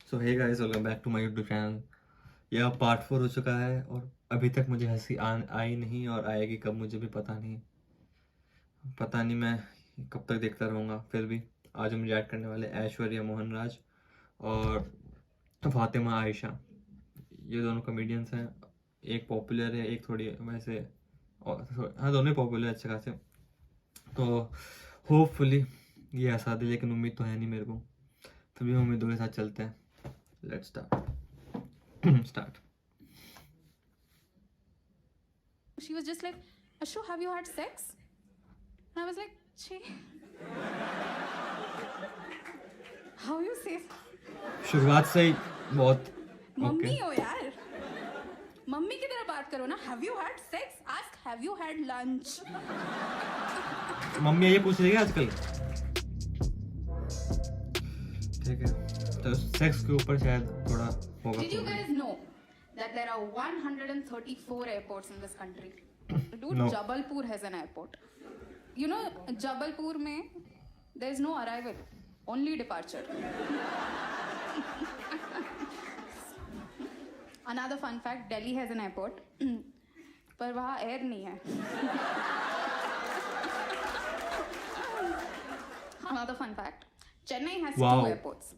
So hey guys, welcome back to my YouTube channel. यह part 4 हो चुका है और अभी तक मुझे हंसी आई नहीं और आएगी कब मुझे भी पता नहीं मैं कब तक देखता रहूँगा। फिर भी आज हम रिएक्ट करने वाले ऐश्वर्या मोहन राज और फातिमा आयशा। ये दोनों कॉमेडियंस हैं। एक पॉपुलर है, एक थोड़ी वैसे, और हाँ दोनों पॉपुलर अच्छे खासे। तो होपफुली ये हंसा दे, लेकिन उम्मीद तो है नहीं मेरे को। तभी उम्मीदों के साथ चलते हैं। Let's start. She was just like, Ashu, have you had sex? And I was like, Chi. How you say? शुरुआत से ही बहुत मम्मी हो यार, मम्मी की तरह बात करो ना. Have you had sex? Ask, have you had lunch? Mummy ये पूछ रही है आजकल। ठीक है, तो सेक्स के ऊपर शायद थोड़ा होगा। Did you guys know that there are 134 airports in this country? Dude, No. Jabalpur has an airport. You know, Jabalpur mein there is no arrival, only departure. Another fun fact, Delhi has an airport, पर वहाँ air नहीं है. Another fun fact, Chennai has Wow. 2 airports.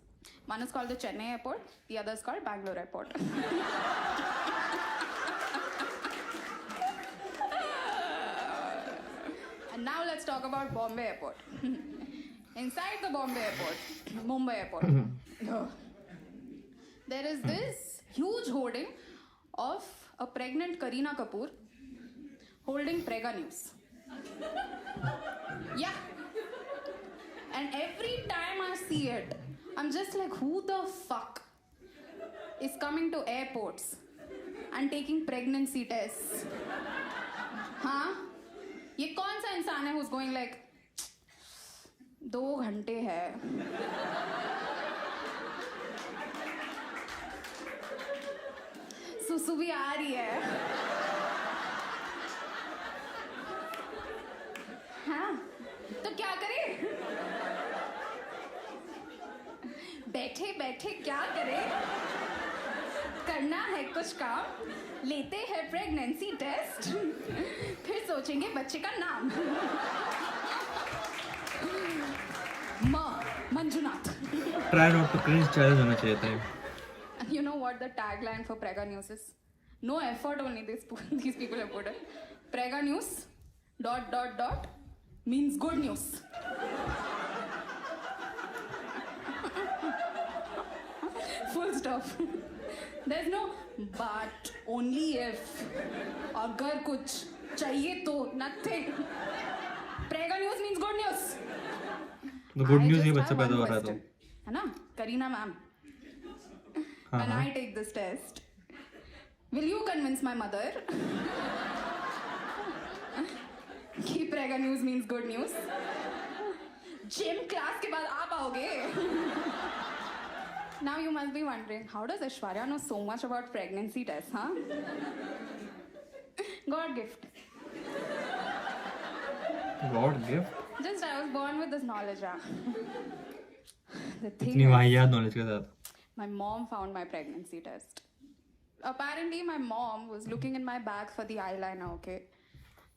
One is called the Chennai airport, the other is called Bangalore airport. And now let's talk about Bombay airport. Inside the Bombay airport, Mumbai airport, there is this huge hoarding of a pregnant Kareena Kapoor holding Prega News. Yeah. And every time I see it, I'm just like, who the fuck is coming to airports and taking pregnancy tests? हाँ? ये कौन सा इंसान है who's going like 2 घंटे है, सुसु भी आ रही है, हाँ? तो क्या करे? बैठे बैठे क्या करे? करना है कुछ काम, लेते हैं प्रेगनेंसी टेस्ट, फिर सोचेंगे बच्चे का नाम. Manjunath. Try not to cringe challenge होना चाहिए था। And you know what the tagline for Prega News is? No effort only these people have put it. Prega News ... means good news. Full stop. There's no but, only if, अगर कुछ चाहिए तो, nothing. Prega News means good news. तो good news ही just बच्चा have पैदा one हो रहा है तो। question. है ना, Kareena ma'am, when I take this test, will you convince my mother कि Prega News means good news? Gym class के बाद आप आओगे? Now you must be wondering, how does Aishwarya know so much about pregnancy tests, huh? God gift. God gift. Just I was born with this knowledge, huh? The thing इतनी is, वाहियात knowledge के साथ। my mom found my pregnancy test. Apparently, my mom was looking in my bag for the eyeliner, okay?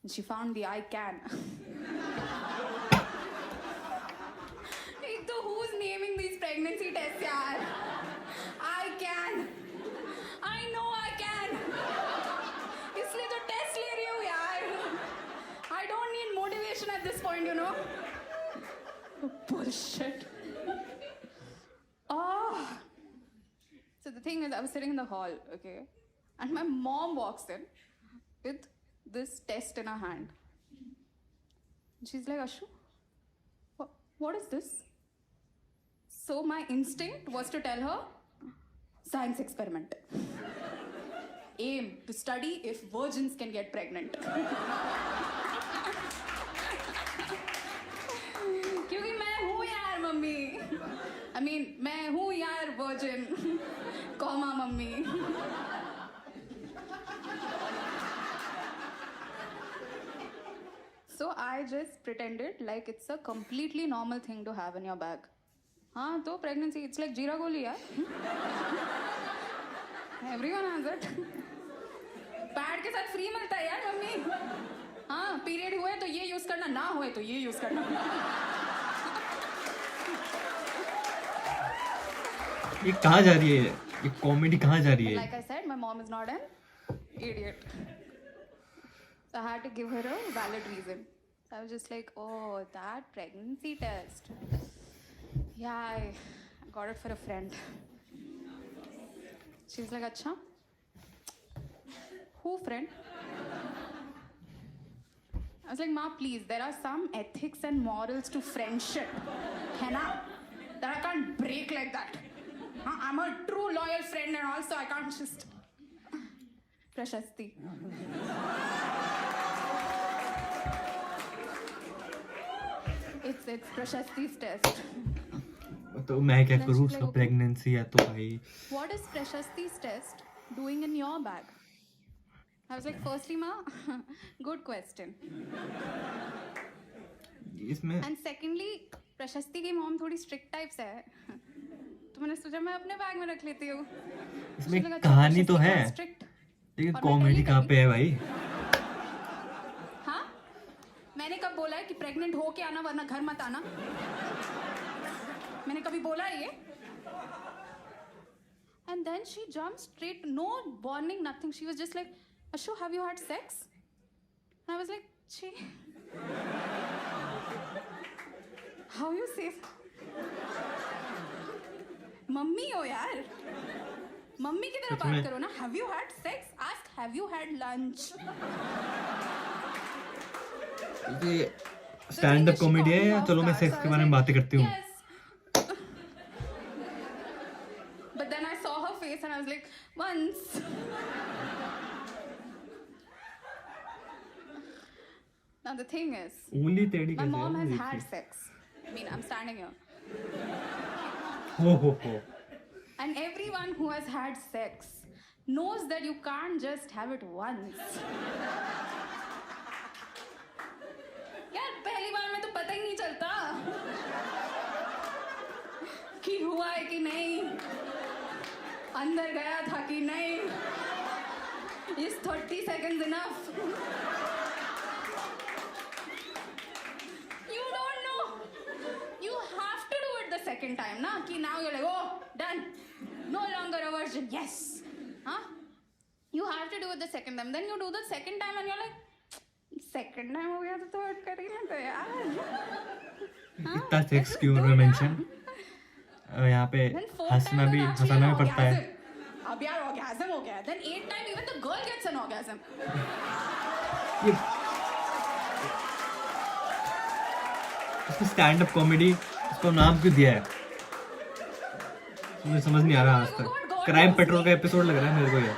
And she found the eye can. So who's naming these pregnancy tests, yaar? I can. I know I can. इसलिए तो test ले रही हूँ यार. I don't need motivation at this point, you know. Bullshit. Oh. So the thing is, I was sitting in the hall, okay, and my mom walks in with this test in her hand. She's like, Ashu, what is this? So my instinct was to tell her, science experiment. Aim to study if virgins can get pregnant. क्योंकि मैं हूँ यार mummy. I mean, मैं हूँ यार virgin, comma mummy. So I just pretended like it's a completely normal thing to have in your bag. हाँ तो pregnancy it's like जीरा गोली यार. Everyone has it. पैड के साथ फ्री मिलता है यार मम्मी. हाँ पीरियड हुए तो ये यूज करना, ना हुए तो ये यूज करना. ये कहाँ जा रही है, ये कॉमेडी कहाँ जा रही है? Like I said, my mom is not an idiot. So I had to give her a valid reason. So I was just like, oh, that pregnancy test. Yeah, I got it for a friend. She's like, acha? Who friend? I was like, Ma, please, there are some ethics and morals to friendship. है ना? That I can't break like that. I'm a true loyal friend and also I can't just... Prashasti. It's Prashasti's test. तो मैं क्या Then करूँ, she's उसका like, okay. Pregnancy है तो भाई. What is Prashasti's test doing in your bag? I was like, firstly, Ma, good question. इसमें And secondly, प्रशस्ति की मॉम थोड़ी स्ट्रिक्ट टाइप से है. तो मैंने सोचा मैं अपने बैग में रख लेती हूँ. इसमें कहानी तो है, स्ट्रिक्ट. लेकिन और मैं कॉमेडी tell कहाँ ही पे है भाई? हाँ मैंने कब बोला है कि प्रेग्नेंट हो के आना वरना घर मत आना? मैंने कभी बोला है ये? And then she jumped straight, no warning, nothing. She was just like, Ashu, have you had sex? And I was like, Chi. How you say? Mummy हो यार. मम्मी की तरह बात करो ना. Have you had sex? Ask, have you had lunch? ये stand up comedy है या चलो मैं सेक्स के बारे में बातें करती हूँ? Yes. But then I saw her face and I was like, once. Now the thing is, उंगली टेढ़ी my कैसे mom है? has had sex. I mean, I'm standing here. हो. And everyone who has had sex knows that you can't just have it once. यार पहली बार में तो पता ही नहीं चलता कि हुआ है कि नहीं, अंदर गया था कि नहीं. Is 30 seconds enough? You don't know. You have to do it the second time, na? Ki now you're like, oh, done. No longer a virgin. Yes. Huh? You have to do it the second time. Then you do the second time and you're like, second time हो गया तो third कर ही लेते यार. इतना sex क्यों उन्होंने mention? यहाँ पे Then fourth हंसना time भी, was actually हंसाना an भी पड़ता है. orgasm. अब यार orgasm हो गया. Then 8th time even the girl gets an orgasm. ये इसमें स्टैंड अप कॉमेडी, इसको नाम क्यों दिया है मुझे समझ नहीं आ रहा आज तक. क्राइम पेट्रोल का एपिसोड लग रहा है मेरे को ये.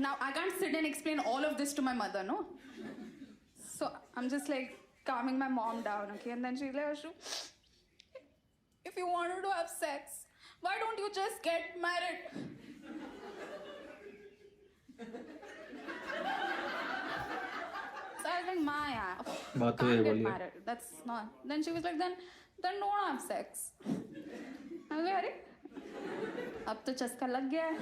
Now I can't sit and explain all of this to my mother, no? So I'm just like calming my mom down, okay? And then she's like, Ashu, if you wanted to have sex, why don't you just get married? So I was like, Ma, yeah, बात तो ये can't get बोली है. married. That's not. Then she was like, then don't have sex. I was like, अरे अब तो चस्का लग गया है.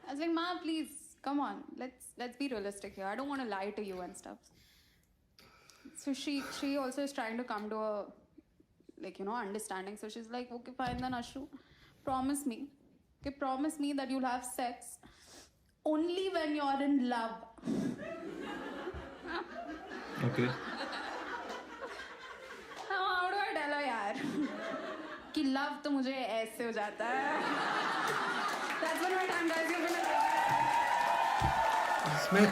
I was like, Ma, please, come on, let's be realistic here. I don't want to lie to you and stuff. So she also is trying to come to a, like, you know, understanding. So she's like, okay, fine then, Ashu, promise me that you'll have sex only when you're in love. Okay. How do I tell her, यार कि love तो मुझे ऐसे हो जाता है. That's when my time guys, you're gonna. इसमें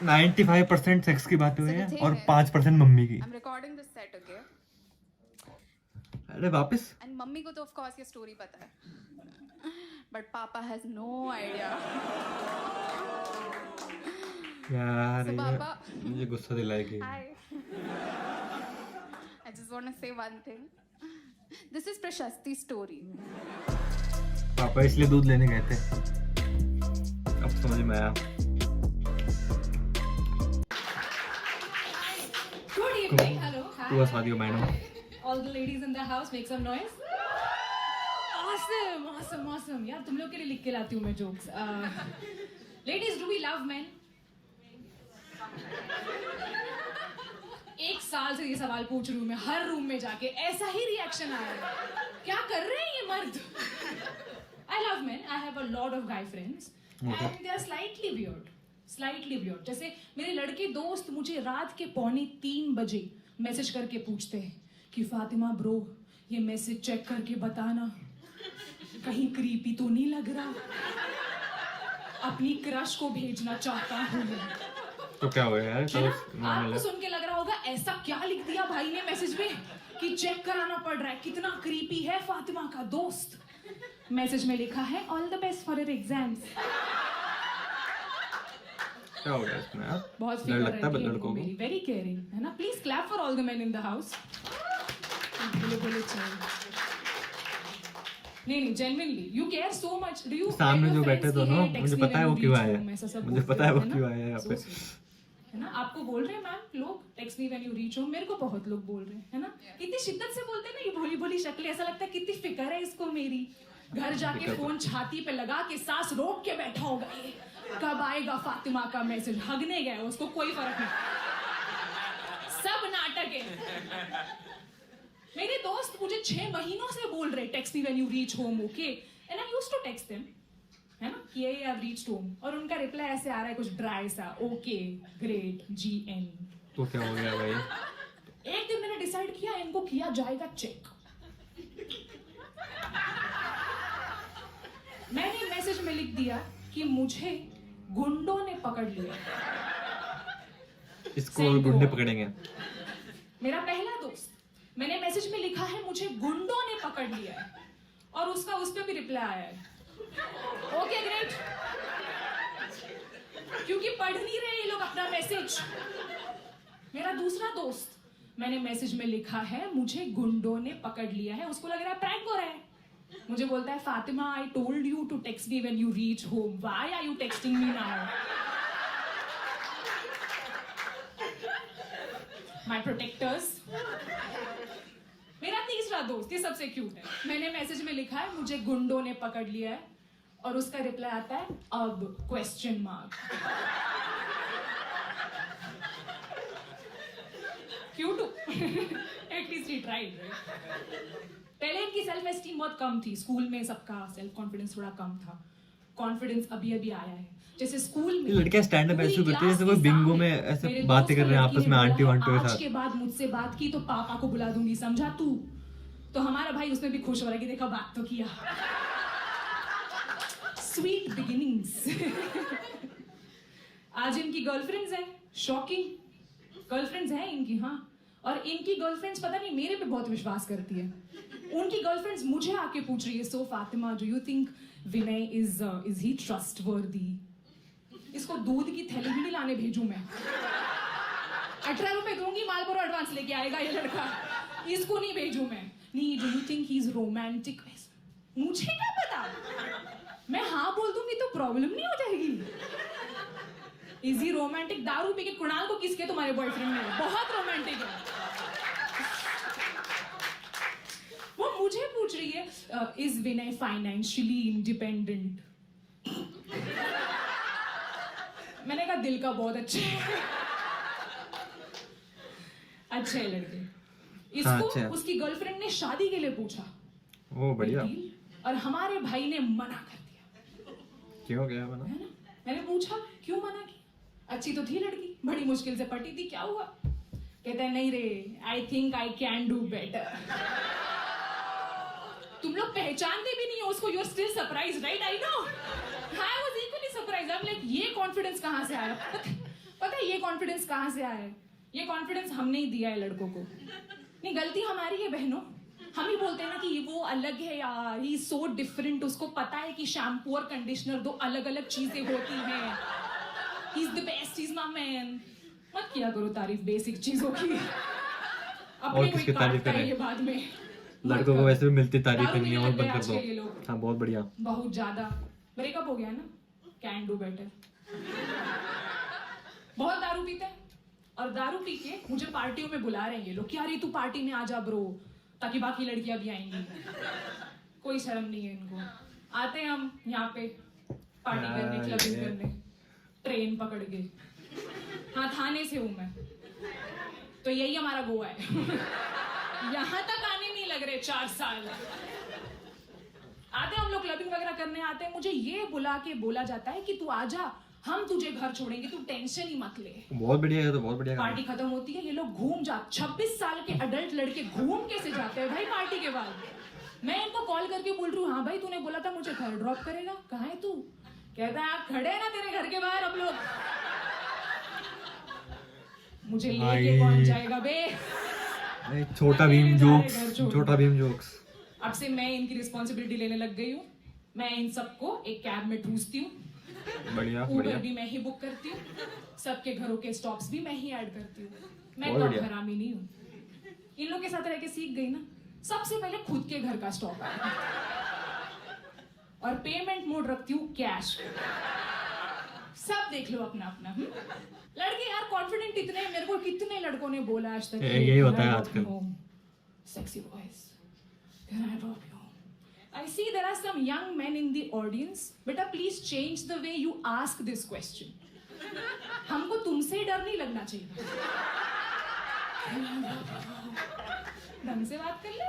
95% sex की बातें हुई So the हैं thing और is- 5% मम्मी की. I'm recording this set, okay? अरे वापस And मम्मी को तो of course ये story पता है. But Papa has no idea. यार So ये Papa, मुझे गुस्सा दिलाएगी. hi. I just want to say one thing. This is Prashasti's story. पापा इसलिए दूध लेने गए थे. अब समझ में आया. Good evening. Hello. Hi. To सादियो madam. All the ladies in the house, make some noise. Awesome, awesome, awesome. यार तुम लोग के लिए लिख के लाती हूँ मैं jokes. Ladies, do we love men? एक साल से ये सवाल पूछ रही हूँ मैं, हर रूम में जाके ऐसा ही रिएक्शन आया है. क्या कर रहे हैं ये मर्द? I love men. I have a lot of guy friends, and they are slightly weird. Slightly weird. जैसे मेरे लड़के दोस्त मुझे रात के 2:45 बजे मैसेज करके पूछते हैं कि फातिमा ब्रो ये मैसेज चेक करके बताना कहीं क्रीपी तो नहीं लग रहा, अपनी क्रश को भेजना चाहता हूँ. तो क्या हो गया यार? है सब ना? नॉर्मल आपको है. सुन के लग रहा होगा ऐसा क्या लिख दिया भाई ने मैसेज में कि चेक कराना पड़ रहा है, कितना क्रीपी है फातिमा का दोस्त. मैसेज में लिखा है all the best for your exams. क्या हो गया इसमें यार? बहुत डर फिक्र लगता है रहती है लड़कों इनको को. मेरी, वेरी केयरिंग, है ना. Please clap for all the main in the house. बोले बोले चल. नहीं genuinely you care so much. Do you सामने जो बैठे दोनों, मुझे पता है वो क्यों आए हैं. मुझे पता है वो क्यों आए हैं यहाँ पे. है ना. आपको बोल रहे हैं मैम लोग text me when you reach home. मेरे को बहुत लोग बोल रहे हैं, है ना. कितनी शिद्दत से बोलते हैं ना, ये भोली भोली शक्लें, ऐसा लगता है कितनी फिक्र है इसको मेरी. घर जाके फोन छाती पे लगा के सांस रोक के बैठा होगा ये, कब आएगा फातिमा का मैसेज. हगने गया उसको कोई फर्क नहीं, सब नाटक है. मेरे दोस्त मुझे 6 महीनों से बोल रहे text me when you reach home, okay. And I used to text them, है ना, कि ये आई रीच्ड होम, और उनका रिप्लाई ऐसे आ रहा है कुछ ड्राई सा, ओके ग्रेट GN. तो क्या हो गया भाई? एक दिन मैंने डिसाइड किया इनको किया जाएगा चेक. मैंने मैसेज में लिख दिया कि मुझे गुंडों ने पकड़ लिया. इसको गुंडे पकड़ेंगे. मेरा पहला दोस्त, मैंने मैसेज में लिखा है मुझे गुंडों ने पकड़ लिया है, और उसका उस पे भी रिप्लाई आया है ओके ग्रेट. क्योंकि पढ़ नहीं रहे ये लोग अपना मैसेज. मेरा दूसरा दोस्त, मैंने मैसेज में लिखा है मुझे गुंडों ने पकड़ लिया है, उसको लग रहा है प्रैंक हो रहा है. मुझे बोलता है Fatima I told you to text me when you reach home, why are you texting me now. My protectors. मेरा तीसरा दोस्त, ये सबसे क्यूट है, मैंने मैसेज में लिखा है मुझे गुंडों ने पकड़ लिया है, और उसका रिप्लाई आता है अब question mark. Cute. At least he tried. पहले इनकी सेल्फ एस्टीम बहुत कम थी, स्कूल में सबका सेल्फ कॉन्फिडेंस थोड़ा कम था. कॉन्फिडेंस अभी अभी आया है. जैसे स्कूल में लड़कियां स्टैंड अप ऐसे पूरी करती है जैसे क्लास कोई के बिंगो सामने में ऐसे मेरे बातें दोस्त कर रहे हैं लड़की आपस ने में बोला आंटी है, वांटी के आज साथ. के बाद मुझसे बात की तो पापा को बुला दूंगी, समझा तू. तो हमारा भाई उसमें भी खुश हो रहा है कि देखा बात तो किया. Sweet beginnings. आज इनकी गर्लफ्रेंड्स हैं, शॉकिंग गर्लफ्रेंड्स हैं इनकी. हाँ, और इनकी गर्लफ्रेंड्स पता नहीं मेरे पे बहुत विश्वास करती है. उनकी गर्लफ्रेंड्स मुझे आके पूछ रही है, so Fatima do you think Vinay is he trustworthy. इसको दूध की थैली भी नहीं लाने भेजूं मैं. 18 रुपए दूंगी, मालबोरो एडवांस लेके आएगा ये लड़का. इसको नहीं भेजूं मैं. नहीं, do you think he is romantic. मुझे क्या पता, मैं हाँ बोल दूंगी तो प्रॉब्लम नहीं हो जाएगी. Is he romantic. दारू पी के कुणाल को किसके तुम्हारे बॉयफ्रेंड ने, बहुत रोमांटिक है. वो मुझे पूछ रही है इज विनय फाइनेंशियली इंडिपेंडेंट. मैंने कहा दिल का बहुत अच्छा है. अच्छे है लड़के. इसको अच्छा है. उसकी गर्लफ्रेंड ने शादी के लिए पूछा. ओ बढ़िया. और हमारे भाई ने मना कर दिया. क्यों गया बना? है ना. मैंने पूछा क्यों मना किया. अच्छी तो थी लड़की, बड़ी मुश्किल से पटी थी, क्या हुआ. कहता है नहीं रे, I think I can do better. तुम लोग पहचानते भी नहीं हो उसको. You are still surprise, right. I know, I was equally surprise. I am like ये कॉन्फिडेंस कहां से आया. पता है ये कॉन्फिडेंस कहां से आया है. ये कॉन्फिडेंस हमने ही दिया है लड़कों को. नहीं, गलती हमारी है बहनों. हम ही बोलते हैं ना कि वो अलग है यार, ही इज सो डिफरेंट. उसको पता है कि शैम्पू और कंडीशनर दो अलग अलग चीजें होती हैं. He is the best, he is my man. मत किया करो तारीफ बेसिक चीजों की. अपने किसकी कोई तारीफ काटता है करें? ये बाद में. लड़कों को वैसे भी मिलती तारीफ दारू नहीं है, पीने और लग गए बंद कर आजकल ये दो. लोग. हाँ बहुत बढ़िया. बहुत ज्यादा. ब्रेकअप हो गया ना, कैन डू बेटर. बहुत दारू पीते हैं, और दारू पी के मुझे पार्टियों में बुला रहे हैं ये लोग कि अरे तू पार्टी में आ जा ब्रो, ताकि बाकी लड़कियां भी आएंगी। कोई शर्म नहीं है इनको। आते हैं हम यहाँ पे पार्टी करने, क्लबिंग करने, ट्रेन पकड़ के। हाँ, थाने से हूँ मैं, तो यही हमारा गोवा है। यहाँ तक आने नहीं लग रहे 4 साल। आते हम लोग क्लबिंग वगैरह करने आते हैं, मुझे ये बुला के बोला जाता है कि तू आजा, हम तुझे घर छोड़ेंगे, तू टेंशन ही मत ले। बहुत बढ़िया है, तो बहुत बढ़िया पार्टी खत्म होती है, ये लोग घूम जा 26 साल के अडल्ट लड़के घूम कैसे जाते हैं भाई पार्टी के बाद। मैं इनको कॉल करके बोल रही हूँ, हाँ भाई तूने बोला था मुझे घर ड्रॉप करेगा, कहाँ है तू? कहता है आप खड़े हैं ना तेरे घर के बाहर हम लोग। मुझे लेके कौन जाएगा बे? छोटा भीम जोक्स। अब से मैं इनकी रिस्पॉन्सिबिलिटी लेने लग गई हूँ। मैं इन सबको एक कैब में ठूसती हूँ, बढ़िया उबर बढ़िया। भी मैं ही बुक करती हूँ, सबके घरों के स्टॉप्स भी मैं ही ऐड करती हूँ। मैं बहुत तो बढ़िया। हरामी नहीं हूँ। इन लोग के साथ रह के सीख गई ना, सबसे पहले खुद के घर का स्टॉप आएगा और पेमेंट मोड रखती हूँ कैश। सब देख लो अपना अपना। लड़के यार कॉन्फिडेंट इतने हैं, मेरे को कितने लड़कों ने बोला आज तक, यही होता है आजकल। Sexy boys, can I drop you home? I see there are some young men in the audience. Beta, please change the way you ask this question. हमको तुमसे डर नहीं लगना चाहिए। ढंग से बात कर ले।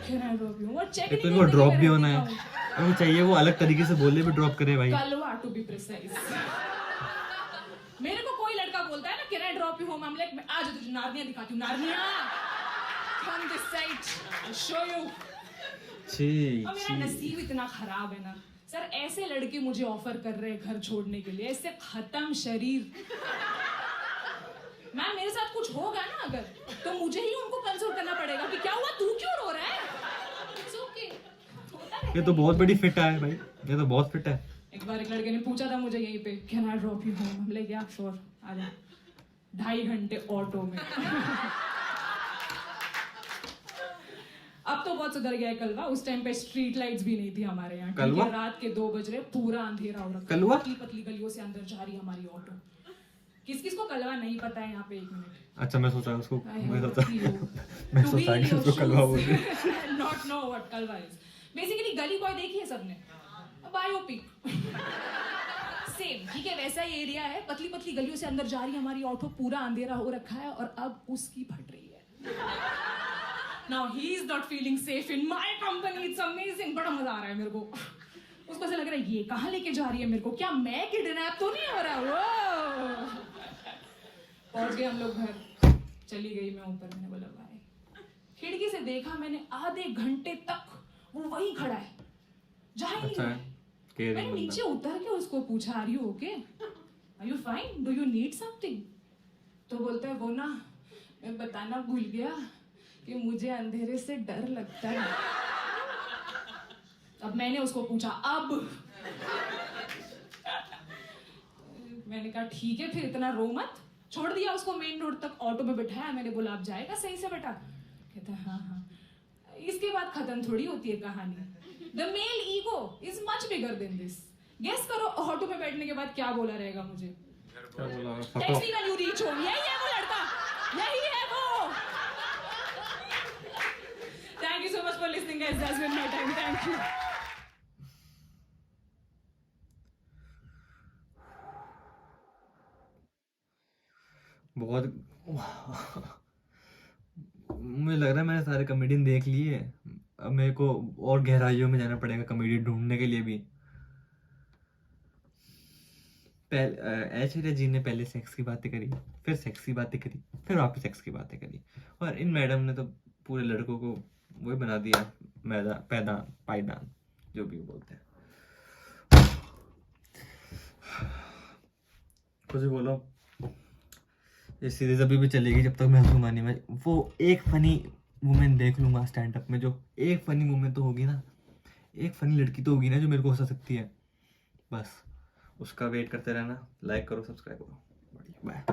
Can I drop you home? और check तो नहीं इनको करते ड्रॉप कि भी मैं होना है, रहती कहाँ हूँ। वो चाहिए वो अलग तरीके से बोले भी ड्रॉप करे भाई। कलवा to be precise. मेरे को कोई लड़का बोलता है ना Can I drop you home? I'm like, आज तुझे नारनिया दिखाती हूँ, नारनिया। Come this side, I'll show you. और मेरा नसीब इतना खराब है ना सर, ऐसे लड़के मुझे ऑफर कर रहे हैं घर छोड़ने के लिए, ऐसे खत्म शरीर। मैम मेरे साथ कुछ होगा ना अगर, तो मुझे ही उनको कंसल्ट करना पड़ेगा कि क्या हुआ, तू क्यों रो रहा है? It's okay. होता रहता ये तो है। बहुत बड़ी फिट है भाई, ये तो बहुत फिट है। एक बार एक लड़के ने पूछा था मुझे यहीं पे, Can I drop you home? हम ले गया, श्योर आ जा। 2.5 घंटे ऑटो में। अब तो बहुत सुधर गया है कलवा, उस टाइम पे स्ट्रीट लाइट्स भी नहीं थी हमारे यहाँ। कलवा? ठीक है, रात के 2 बज रहे, पूरा अंधेरा हो रखा। कलवा? पतली पतली गलियों से अंदर जा रही हमारी ऑटो। किस किस को कलवा नहीं पता है यहाँ पे? 1 मिनट। अच्छा मैं सोचा उसको, I मैं have सोचा a clue. मैं To सोचा be कि in उसको your कलवा shoes. बोल। Not know what Kalwa is. Basically गली बॉय देखी है सबने? बायोपिक। सेम, ठीक है, वैसा ही एरिया है, पतली पतली गलियों से अंदर जा रही है हमारी ऑटो, पूरा अंधेरा हो रखा है और अब उसकी फट रही है। Now he is not feeling safe in my company. It's amazing. बड़ा मजा आ रहा है मेरे को। उसको ऐसा लग रहा है ये कहाँ लेके जा रही है मेरे को, क्या मैं किडनैप तो नहीं हो रहा? वो पहुंच गए हम लोग घर, चली गई मैं ऊपर, मैंने बोला भाई। खिड़की से देखा मैंने, आधे घंटे तक वो वहीं खड़ा है, जा ही नहीं अच्छा रहा है, है। केयरिंग मैंने बंदा। नीचे उतर के उसको पूछा, are you okay, are you fine, do you need something? तो बोलता है वो ना, मैं बताना भूल गया कि मुझे अंधेरे से डर लगता है। अब मैंने उसको पूछा अब? मैंने कहा ठीक है फिर इतना रो मत। छोड़ दिया उसको मेन रोड तक, ऑटो में बिठाया, मैंने बोला आप जाएगा सही से बेटा? कहता हाँ हाँ। इसके बाद खत्म थोड़ी होती है कहानी। The male ego is much bigger than this. Guess करो ऑटो में बैठने के बाद क्या बोला रहेगा मुझे? क्या बोला? Text me when you reach home. यही है वो लड़का, यही है वो। Thank you so much for listening, guys. That's been my time. Thank you. बहुत मुझे लग रहा है मैंने सारे कॉमेडियन देख लिए, अब मेरे को और गहराइयों में जाना पड़ेगा कॉमेडी ढूंढने के लिए भी। ऐश्वर्या जी ने पहले सेक्स की बातें करी, फिर सेक्स की बातें करी, फिर वापस सेक्स की बातें करी, और इन मैडम ने तो पूरे लड़कों को वही बना दिया, मैदा पैदान पायदान जो भी बोलते हैं। कुछ भी बोलो, ये सीरीज अभी भी चलेगी जब तक मैं हंसूंगा नहीं। मैं वो एक फनी वुमेन देख लूंगा स्टैंड अप में, जो एक फनी वुमेन तो होगी ना, एक फनी लड़की तो होगी ना जो मेरे को हंसा सकती है, बस उसका वेट करते रहना। लाइक करो, सब्सक्राइब करो, बाय।